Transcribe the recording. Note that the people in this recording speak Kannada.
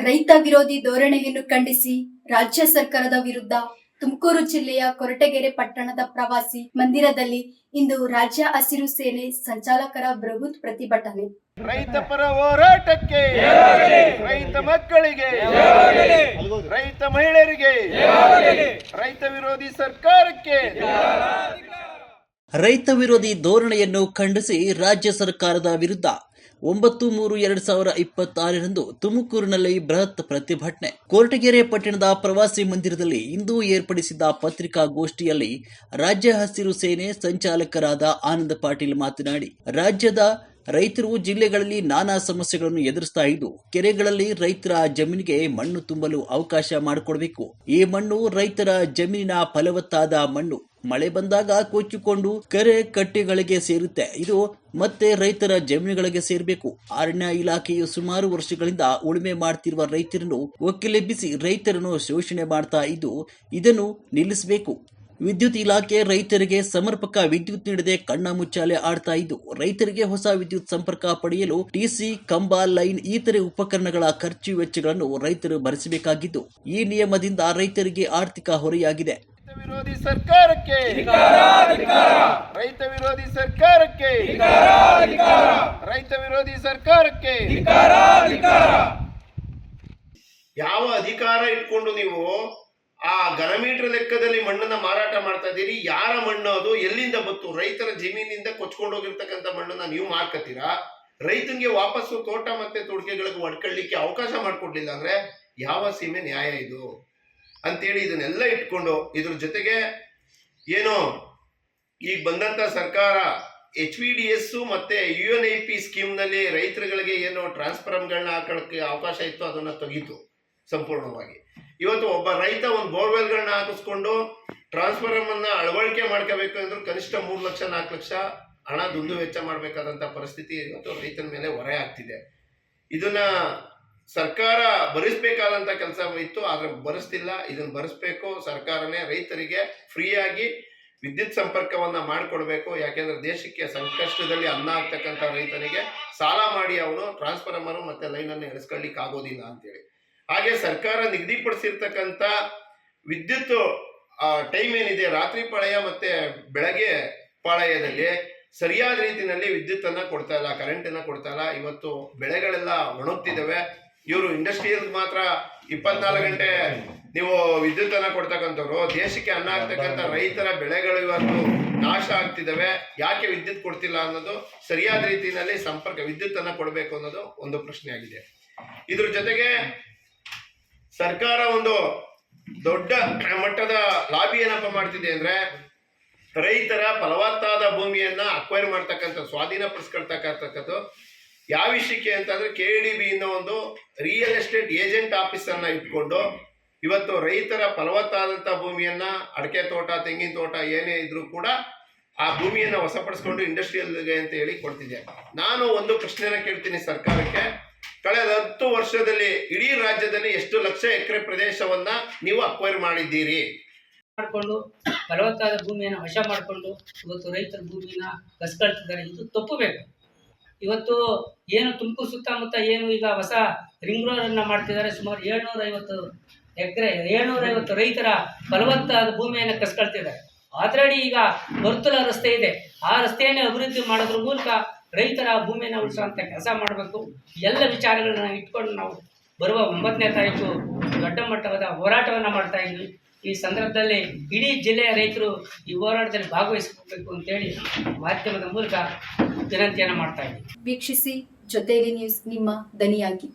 ರೈತ ವಿರೋಧಿ ಧೋರಣೆಯನ್ನು ಖಂಡಿಸಿ ರಾಜ್ಯ ಸರ್ಕಾರದ ವಿರುದ್ಧ ತುಮಕೂರು ಜಿಲ್ಲೆಯ ಕೊರಟಗೆರೆ ಪಟ್ಟಣದ ಪ್ರವಾಸಿ ಮಂದಿರದಲ್ಲಿ ಇಂದು ರಾಜ್ಯ ಹಸಿರು ಸೇನೆ ಸಂಚಾಲಕರ ಬೃಹತ್ ಪ್ರತಿಭಟನೆ. ರೈತ ಪರ ಹೋರಾಟಕ್ಕೆ, ರೈತ ಮಕ್ಕಳಿಗೆ, ರೈತ ಮಹಿಳೆಯರಿಗೆ, ರೈತ ವಿರೋಧಿ ಸರ್ಕಾರಕ್ಕೆ. ರೈತ ವಿರೋಧಿ ಧೋರಣೆಯನ್ನು ಖಂಡಿಸಿ ರಾಜ್ಯ ಸರ್ಕಾರದ ವಿರುದ್ಧ 9/3/2026 ತುಮಕೂರಿನಲ್ಲಿ ಬೃಹತ್ ಪ್ರತಿಭಟನೆ. ಕೊರಟಗೆರೆ ಪಟ್ಟಣದ ಪ್ರವಾಸಿ ಮಂದಿರದಲ್ಲಿ ಇಂದು ಏರ್ಪಡಿಸಿದ್ದ ಪತ್ರಿಕಾಗೋಷ್ಠಿಯಲ್ಲಿ ರಾಜ್ಯ ಹಸಿರು ಸೇನೆ ಸಂಚಾಲಕರಾದ ಆನಂದ್ ಪಾಟೀಲ್ ಮಾತನಾಡಿ, ರಾಜ್ಯದ ರೈತರು ಜಿಲ್ಲೆಗಳಲ್ಲಿ ನಾನಾ ಸಮಸ್ಯೆಗಳನ್ನು ಎದುರಿಸ್ತಾ ಇದ್ದು, ಕೆರೆಗಳಲ್ಲಿ ರೈತರ ಜಮೀನಿಗೆ ಮಣ್ಣು ತುಂಬಲು ಅವಕಾಶ ಮಾಡಿಕೊಡಬೇಕು. ಈ ಮಣ್ಣು ರೈತರ ಜಮೀನಿನ ಫಲವತ್ತಾದ ಮಣ್ಣು. ಮಳೆ ಬಂದಾಗ ಕೊಚ್ಚಿಕೊಂಡು ಕೆರೆ ಕಟ್ಟೆಗಳಿಗೆ ಸೇರುತ್ತೆ. ಇದು ಮತ್ತೆ ರೈತರ ಜಮೀನುಗಳಿಗೆ ಸೇರಬೇಕು. ಅರಣ್ಯ ಇಲಾಖೆಯು ಸುಮಾರು ವರ್ಷಗಳಿಂದ ಉಳುಮೆ ಮಾಡ್ತಿರುವ ರೈತರನ್ನು ಒಕ್ಕಿಲೆಬ್ಬಿಸಿ ರೈತರನ್ನು ಶೋಷಣೆ ಮಾಡ್ತಾ ಇದ್ದು, ಇದನ್ನು ನಿಲ್ಲಿಸಬೇಕು. ವಿದ್ಯುತ್ ಇಲಾಖೆ ರೈತರಿಗೆ ಸಮರ್ಪಕ ವಿದ್ಯುತ್ ನೀಡದೆ ಕಣ್ಣ ಮುಚ್ಚಾಲೆ ಆಡ್ತಾ ಇದ್ದು, ರೈತರಿಗೆ ಹೊಸ ವಿದ್ಯುತ್ ಸಂಪರ್ಕ ಪಡೆಯಲು ಟಿಸಿ, ಕಂಬ, ಲೈನ್ ಇತರೆ ಉಪಕರಣಗಳ ಖರ್ಚು ವೆಚ್ಚಗಳನ್ನು ರೈತರು ಭರಿಸಬೇಕಾಗಿದ್ದು, ಈ ನಿಯಮದಿಂದ ರೈತರಿಗೆ ಆರ್ಥಿಕ ಹೊರೆಯಾಗಿದೆ. ವಿರೋಧಿ ಸರ್ಕಾರಕ್ಕೆ, ರೈತ ವಿರೋಧಿ ಸರ್ಕಾರಕ್ಕೆ, ರೈತ ವಿರೋಧಿ ಸರ್ಕಾರಕ್ಕೆ. ಯಾವ ಅಧಿಕಾರ ಇಟ್ಕೊಂಡು ನೀವು ಆ ಘನಮೀಟರ್ ಲೆಕ್ಕದಲ್ಲಿ ಮಣ್ಣನ್ನ ಮಾರಾಟ ಮಾಡ್ತಾ ಇದ್ದೀರಿ? ಯಾರ ಮಣ್ಣು ಅದು? ಎಲ್ಲಿಂದ ಬಂತು? ರೈತರ ಜಮೀನಿಂದ ಕೊಚ್ಕೊಂಡು ಹೋಗಿರ್ತಕ್ಕಂಥ ಮಣ್ಣನ್ನ ನೀವು ಮಾರ್ಕತ್ತೀರಾ? ರೈತನಿಗೆ ವಾಪಸ್ಸು ತೋಟ ಮತ್ತೆ ತೊಡುಗೆಗಳಿಗೆ ಒಡ್ಕೊಳ್ಳಿಕ್ಕೆ ಅವಕಾಶ ಮಾಡಿಕೊಡ್ಲಿಲ್ಲ ಅಂದ್ರೆ ಯಾವ ಸೀಮೆ ನ್ಯಾಯ ಇದು ಅಂತೇಳಿ ಇದನ್ನೆಲ್ಲ ಇಟ್ಕೊಂಡು, ಇದ್ರ ಜೊತೆಗೆ ಏನೋ ಈಗ ಬಂದಂತ ಸರ್ಕಾರ HVDS ಮತ್ತೆ UNIP ಸ್ಕೀಮ್ನಲ್ಲಿ ರೈತರುಗಳಿಗೆ ಏನೋ ಟ್ರಾನ್ಸ್ಫಾರ್ಮರ್ಗಳನ್ನ ಹಾಕೊಳ್ಳಕ್ಕೆ ಅವಕಾಶ ಇತ್ತು, ಅದನ್ನ ತೆಗೀತು ಸಂಪೂರ್ಣವಾಗಿ. ಇವತ್ತು ಒಬ್ಬ ರೈತ ಒಂದು ಬೋರ್ವೆಲ್ಗಳನ್ನ ಹಾಕಿಸ್ಕೊಂಡು ಟ್ರಾನ್ಸ್ಫಾರ್ಮರ್ನ ಅಳವಡಿಕೆ ಮಾಡ್ಕೋಬೇಕು ಅಂದ್ರೆ ಕನಿಷ್ಠ 3 ಲಕ್ಷ 4 ಲಕ್ಷ ಹಣ ದುಂದು ವೆಚ್ಚ ಮಾಡಬೇಕಾದಂತ ಪರಿಸ್ಥಿತಿ ಇವತ್ತು ರೈತನ ಮೇಲೆ ಹೊರೆ ಆಗ್ತಿದೆ. ಇದನ್ನ ಸರ್ಕಾರ ಭರಿಸಬೇಕಾದಂತ ಕೆಲಸ ಇತ್ತು, ಆದ್ರೆ ಭರಿಸ್ತಿಲ್ಲ. ಇದನ್ನ ಭರಿಸ್ಬೇಕು ಸರ್ಕಾರನೇ. ರೈತರಿಗೆ ಫ್ರೀಯಾಗಿ ವಿದ್ಯುತ್ ಸಂಪರ್ಕವನ್ನ ಮಾಡಿಕೊಡ್ಬೇಕು. ಯಾಕೆಂದ್ರೆ ದೇಶಕ್ಕೆ ಸಂಕಷ್ಟದಲ್ಲಿ ಅನ್ನ ಆಗ್ತಕ್ಕಂಥ ರೈತನಿಗೆ ಸಾಲ ಮಾಡಿ ಅವನು ಟ್ರಾನ್ಸ್ಫಾರ್ಮರ್ ಮತ್ತೆ ಲೈನ್ ಅನ್ನು ಎಳಿಸ್ಕೊಳ್ಳಿಕ್ಕೆ ಆಗೋದಿಲ್ಲ ಅಂತೇಳಿ. ಹಾಗೆ ಸರ್ಕಾರ ನಿಗದಿಪಡಿಸಿರ್ತಕ್ಕಂಥ ವಿದ್ಯುತ್ ಟೈಮ್ ಏನಿದೆ, ರಾತ್ರಿ ಪಾಳಯ ಮತ್ತೆ ಬೆಳಗ್ಗೆ ಪಾಳಯದಲ್ಲಿ ಸರಿಯಾದ ರೀತಿಯಲ್ಲಿ ವಿದ್ಯುತ್ ಅನ್ನ ಕೊಡ್ತಾ ಇಲ್ಲ, ಕರೆಂಟ್ ಅನ್ನ ಕೊಡ್ತಾ ಇಲ್ಲ. ಇವತ್ತು ಬೆಳೆಗಳೆಲ್ಲ ಒಣಗ್ತಿದ್ದಾವೆ. ಇವರು ಇಂಡಸ್ಟ್ರಿಯಲ್ ಮಾತ್ರ 24 ಗಂಟೆ ನೀವು ವಿದ್ಯುತ್ ಅನ್ನ ಕೊಡ್ತಕ್ಕಂಥವ್ರು, ದೇಶಕ್ಕೆ ಅನ್ನ ಆಗ್ತಕ್ಕಂಥ ರೈತರ ಬೆಳೆಗಳು ಇವತ್ತು ನಾಶ ಆಗ್ತಿದ್ದಾವೆ. ಯಾಕೆ ವಿದ್ಯುತ್ ಕೊಡ್ತಿಲ್ಲ ಅನ್ನೋದು, ಸರಿಯಾದ ರೀತಿಯಲ್ಲಿ ಸಂಪರ್ಕ ವಿದ್ಯುತ್ ಅನ್ನ ಕೊಡಬೇಕು ಅನ್ನೋದು ಒಂದು ಪ್ರಶ್ನೆ ಆಗಿದೆ. ಇದ್ರ ಜೊತೆಗೆ ಸರ್ಕಾರ ಒಂದು ದೊಡ್ಡ ಮಟ್ಟದ ಲಾಬಿ ಏನಪ್ಪ ಮಾಡ್ತಿದೆ ಅಂದ್ರೆ, ರೈತರ ಫಲವತ್ತಾದ ಭೂಮಿಯನ್ನ ಅಕ್ವೈರ್ ಮಾಡ್ತಕ್ಕಂಥ, ಸ್ವಾಧೀನಪಡಿಸ್ಕೊಳ್ತಕ್ಕಂಥದ್ದು. ಯಾವ ವಿಷಯಕ್ಕೆ ಅಂತಂದ್ರೆ KDB ಇಂದ ಒಂದು ರಿಯಲ್ ಎಸ್ಟೇಟ್ ಏಜೆಂಟ್ ಆಫೀಸರ್ನ ಇಟ್ಕೊಂಡು ಇವತ್ತು ರೈತರ ಫಲವತ್ತಾದಂಥ ಭೂಮಿಯನ್ನ, ಅಡಕೆ ತೋಟ, ತೆಂಗಿನ ತೋಟ ಏನೇ ಇದ್ರೂ ಕೂಡ ಆ ಭೂಮಿಯನ್ನ ವಶಪಡಿಸ್ಕೊಂಡು ಇಂಡಸ್ಟ್ರಿಯಲ್ಗೆ ಅಂತ ಹೇಳಿ ಕೊಡ್ತಿದೆ. ನಾನು ಒಂದು ಪ್ರಶ್ನೆನ ಕೇಳ್ತೀನಿ ಸರ್ಕಾರಕ್ಕೆ, ಕಳೆದ 10 ವರ್ಷದಲ್ಲಿ ಇಡೀ ರಾಜ್ಯದಲ್ಲಿ ಎಷ್ಟು ಲಕ್ಷ ಎಕರೆ ಪ್ರದೇಶವನ್ನ ನೀವು ಅಕ್ವೈರ್ ಮಾಡಿದ್ದೀರಿ? ಮಾಡಿಕೊಂಡು ಫಲವತ್ತಾದ ಭೂಮಿಯನ್ನು ವಶ ಮಾಡಿಕೊಂಡು ಇವತ್ತು ರೈತರ ಭೂಮಿನ ಕಸ್ಕೊಳ್ತಿದ್ದಾರೆ. ಇದು ತಪ್ಪಬೇಕು. ಇವತ್ತು ಏನು ತುಮಕೂರು ಸುತ್ತಮುತ್ತ ಏನು ಈಗ ಹೊಸ ರಿಂಗ್ ರೋಡನ್ನು ಮಾಡ್ತಿದ್ದಾರೆ, ಸುಮಾರು 750 ಎಕರೆ 750 ರೈತರ ಫಲವತ್ತಾದ ಭೂಮಿಯನ್ನು ಕಸ್ಕೊಳ್ತಿದ್ದಾರೆ. ಆಲ್ರೆಡಿ ಈಗ ವರ್ತುಲ ರಸ್ತೆ ಇದೆ, ಆ ರಸ್ತೆಯನ್ನೇ ಅಭಿವೃದ್ಧಿ ಮಾಡೋದ್ರ ಮೂಲಕ ರೈತರ ಭೂಮಿಯನ್ನು ಉಳಿಸುವಂಥ ಕೆಲಸ ಮಾಡಬೇಕು. ಎಲ್ಲ ವಿಚಾರಗಳನ್ನ ಇಟ್ಕೊಂಡು ನಾವು ಬರುವ 9ನೇ ತಾರೀಕು ದೊಡ್ಡ ಮಟ್ಟದ ಹೋರಾಟವನ್ನು ಮಾಡ್ತಾ ಇದ್ವಿ. ಈ ಸಂದರ್ಭದಲ್ಲಿ ಇಡೀ ಜಿಲ್ಲೆಯ ರೈತರು ಈ ಹೋರಾಟದಲ್ಲಿ ಭಾಗವಹಿಸಬೇಕು ಅಂತೇಳಿ ಮಾಧ್ಯಮದ ಮೂಲಕ ವಿನಂತಿಯನ್ನು ಮಾಡ್ತಾ ಇದ್ದೀವಿ. ವೀಕ್ಷಿಸಿ ಜೊತೆಯಲ್ಲಿ ನ್ಯೂಸ್, ನಿಮ್ಮ ದನಿಯಾಗಿ.